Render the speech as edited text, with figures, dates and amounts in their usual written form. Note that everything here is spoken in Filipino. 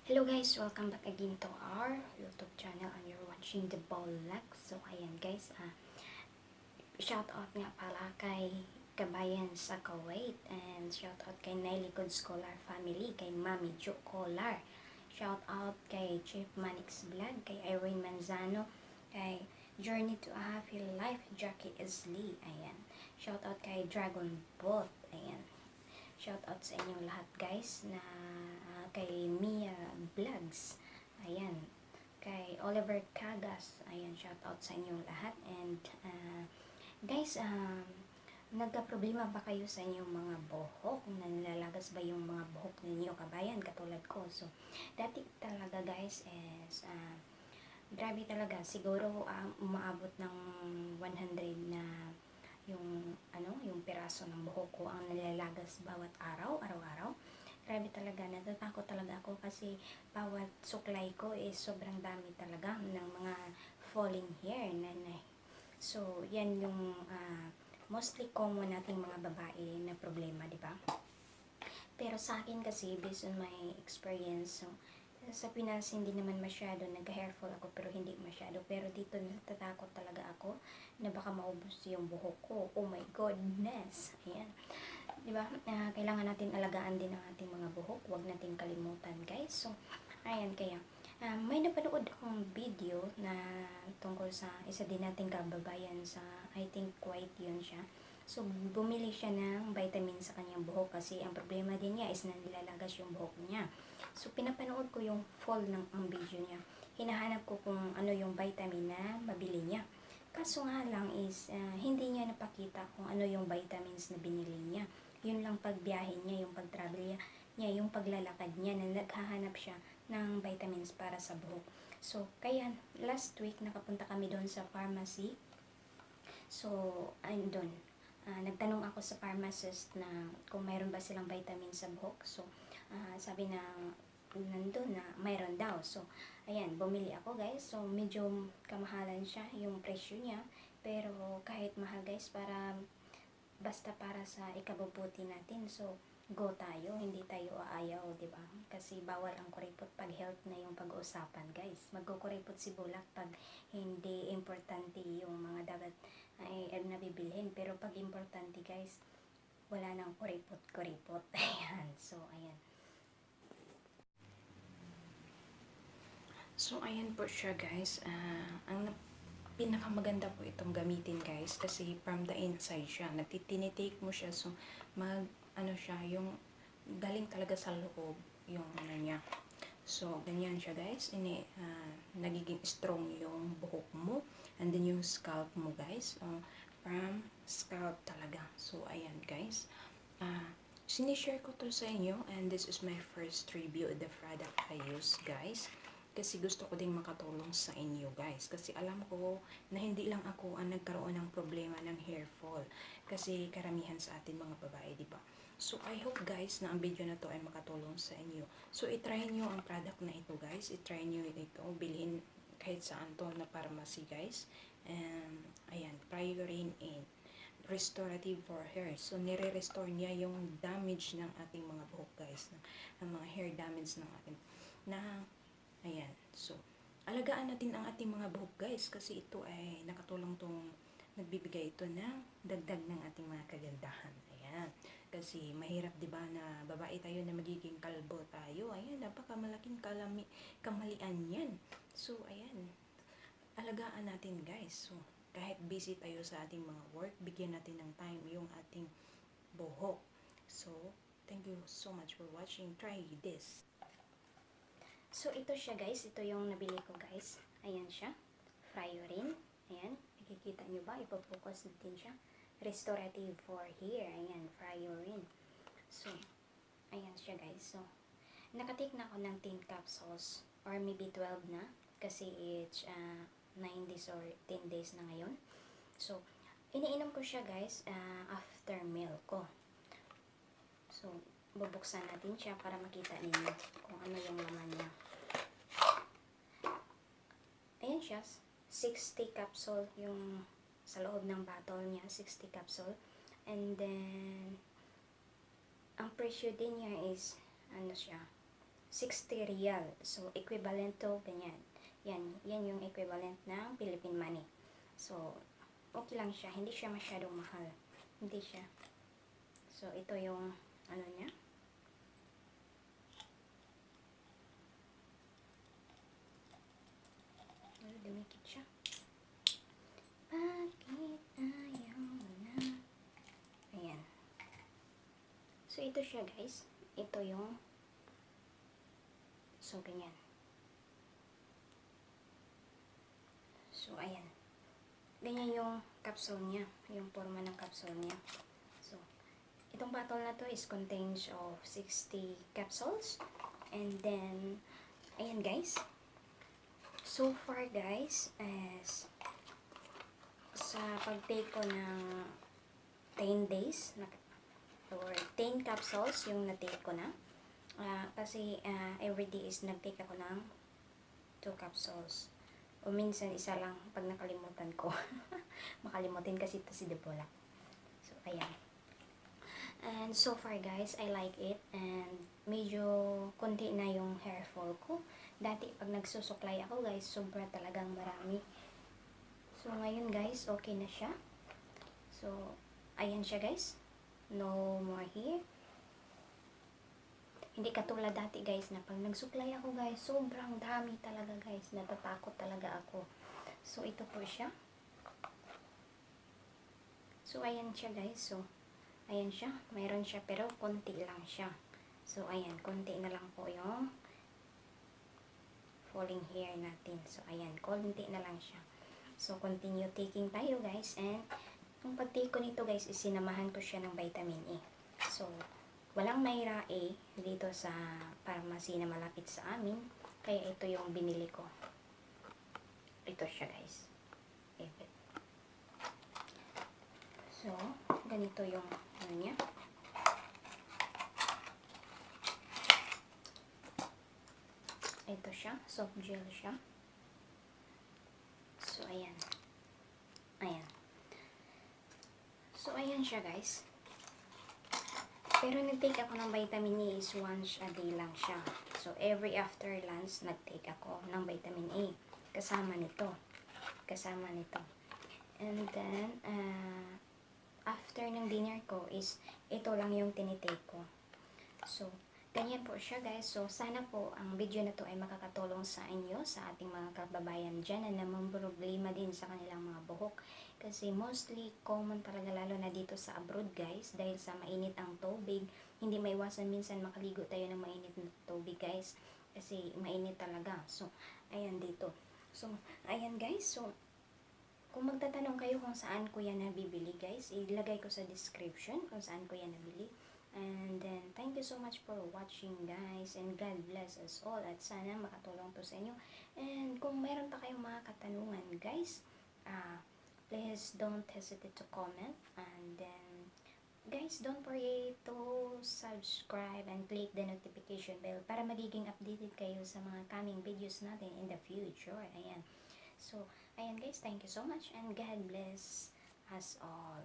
Hello guys, welcome back again to our YouTube channel and you're watching the Bolak. So ayan guys, shout out nga pala kay Kabayan sa Kuwait and shout out kay Nelly Good Scholar family, kay Mami Jo Colar. Shout out kay Chief Manix Vlog, kay Irene Manzano, kay Journey to a Happy Life, Jackie Isley. Ayan. Shout out kay Dragon Bot. Ayan. Shout out sa inyong lahat guys na kay Mia Vlogs. Ayan. Kay Oliver Cagas. Ayan, shout out sa inyong lahat. And guys, nagka-problema ba kayo sa inyong mga buhok? Nalalagas ba yung mga buhok ninyo kabayan katulad ko? So, dati talaga guys is grabe talaga. Siguro umaabot ng 100 na yung piraso ng buhok ko ang nalalagas bawat araw-araw. Grabe talaga, natatakot talaga ako kasi bawat suklay ko is sobrang dami talaga ng mga falling hair. So, yan yung mostly common nating mga babae na problema, di ba? Pero sa akin kasi, based on my experience, so, sa Pinas, hindi naman masyado, nag-hairfall ako pero hindi masyado. Pero dito, natatakot talaga ako na baka maubos yung buhok ko. Oh my goodness! Ayan. Diba? Kailangan natin alagaan din ang ating mga buhok. Huwag natin kalimutan, guys. So, ayan, kaya, may napanood akong video na tungkol sa isa din nating kababayan sa, I think, Kuwait yun siya. So, bumili siya ng vitamin sa kanyang buhok kasi ang problema din niya is na nilalagas yung buhok niya. So, pinapanood ko yung fall ng ang video niya. Hinahanap ko kung ano yung vitamin na mabili niya. Kaso nga lang is, hindi niya napakita kung ano yung vitamins na binili niya. Yun lang pagbiyahe niya, yung pag-travel niya, yung paglalakad niya na naghahanap siya ng vitamins para sa buhok. So, kaya last week nakapunta kami doon sa pharmacy. So, doon. Nagtanong ako sa pharmacist na kung mayroon ba silang vitamins sa buhok. So, sabi na nandun na mayroon daw. So, ayan, bumili ako guys. So, medyo kamahalan siya yung presyo niya. Pero kahit mahal guys, basta para sa ikabubuti natin. So, go tayo, hindi tayo aayaw, di ba? Kasi bawal ang kuripot pag health na yung pag-uusapan, guys. Magkukuripot si Bulak pag hindi importante yung mga dapat ay nabibilhin. Pero pag importante, guys, wala nang kuripot-kuripot. Ayan. So, ayan. So, ayan po siya, guys. Ang pinakamaganda po itong gamitin guys kasi from the inside siya, tinitake mo siya so siya, yung galing talaga sa loob yung niya. So ganyan siya guys, nagiging strong yung buhok mo and then yung scalp mo guys, from scalp talaga. So ayan guys, sinishare ko to sa inyo and this is my first review of the product I use guys. Kasi gusto ko ding makatulong sa inyo guys. Kasi alam ko na hindi lang ako ang nagkaroon ng problema ng hair fall. Kasi karamihan sa atin mga babae, di ba? So I hope guys na ang video na to ay makatulong sa inyo. So itry nyo ang product na ito guys. Itry nyo ito. Bilhin kahit saan to na pharmacy guys. And ayan, Priorine in restorative for hair. So nire-restore niya yung damage ng ating mga buhok guys. Ng mga hair damage ng ating ayan. So, alagaan natin ang ating mga buhok guys kasi ito ay nagbibigay ito ng dagdag ng ating mga kagandahan. Ayan. Kasi mahirap 'di ba na babae tayo na magiging kalbo tayo. Ayan, napakamalaking kamalian 'yan. So, ayan. Alagaan natin guys. So, kahit busy tayo sa ating mga work, bigyan natin ng time yung ating buhok. So, thank you so much for watching. Try this. So, ito siya guys. Ito yung nabili ko guys. Ayan siya. Priorine. Ayan. Nakikita nyo ba? Ipofocus natin siya. Restorative for hair. Ayan. Priorine. So, ayan siya guys. So, nakatake na ako ng 10 capsules. Or maybe 12 na. Kasi it's 9 days or 10 days na ngayon. So, iniinom ko siya guys after meal ko. So, bubuksan natin siya para makita ninyo kung ano yung laman niya. Ayan siya, 60 capsule yung sa loob ng bottle niya, 60 capsule. And then, ang presyo din niya is, 60 real. So, equivalent to ganyan. Yan yung equivalent ng Philippine money. So, okay lang siya. Hindi siya masyadong mahal. Hindi siya. So, ito yung ano niya. Dumikit siya. Bakit ayaw mo na? Ayan. So, ito siya guys. Ito yung so, ganyan. So, ayan. Ganyan yung capsule niya. Yung forma ng capsule niya. So, itong bottle na to is contains of 60 capsules. And then, ayan guys. So far guys, as sa pag-take ko ng 10 days, or 10 capsules yung na-take ko na. Kasi everyday is nag-take ako ng 2 capsules. O minsan isa lang pag nakalimutan ko. Makalimutin kasi ito si Debola. So, ayan. And so far guys, I like it. And medyo konti na yung hair fall ko. Dati pag nagsusuklay ako guys, sobra talagang marami. So, ngayon guys, okay na siya. So, ayan siya guys. No more hair. Hindi katulad dati guys na pag nagsuklay ako guys, sobrang dami talaga guys. Natatakot talaga ako. So, ito po siya. So, ayan siya guys. So, ayan siya. Mayroon siya pero konti lang siya. So, ayan. Konti na lang po yung falling hair natin. So, ayan. Konti na lang siya. So, continue taking tayo guys. And, yung pag-take ko nito guys, is sinamahan ko siya ng vitamin E. So, walang Myra A dito sa pharmacy na malapit sa amin. Kaya ito yung binili ko. Ito siya guys. So, ganito yung ano niya. Ito siya. Soft gel siya. So, ayan. Ayan. So, ayan siya guys. Pero nag-take ako ng vitamin E is once a day lang siya. So, every after lunch, nag-take ako ng vitamin E. Kasama nito. Kasama nito. And then, after ng dinner ko is, ito lang yung tinitake ko. So, ganyan po siya guys. So, sana po ang video na to ay makakatulong sa inyo, sa ating mga kababayan dyan na namumroblema din sa kanilang mga buhok. Kasi mostly common talaga lalo na dito sa abroad guys. Dahil sa mainit ang tubig, hindi maiwasan minsan makaligo tayo ng mainit na tubig guys. Kasi mainit talaga. So, ayan dito. So, ayan guys. So, kung magtatanong kayo kung saan ko yan nabibili guys, ilagay ko sa description kung saan ko yan nabili. And then, thank you so much for watching guys. And God bless us all. At sana makatulong to sa inyo. And kung mayroon pa kayong mga katanungan guys, please don't hesitate to comment. And then, guys, don't forget to subscribe and click the notification bell para magiging updated kayo sa mga coming videos natin in the future. Ayan. So, ayan guys, thank you so much and God bless us all.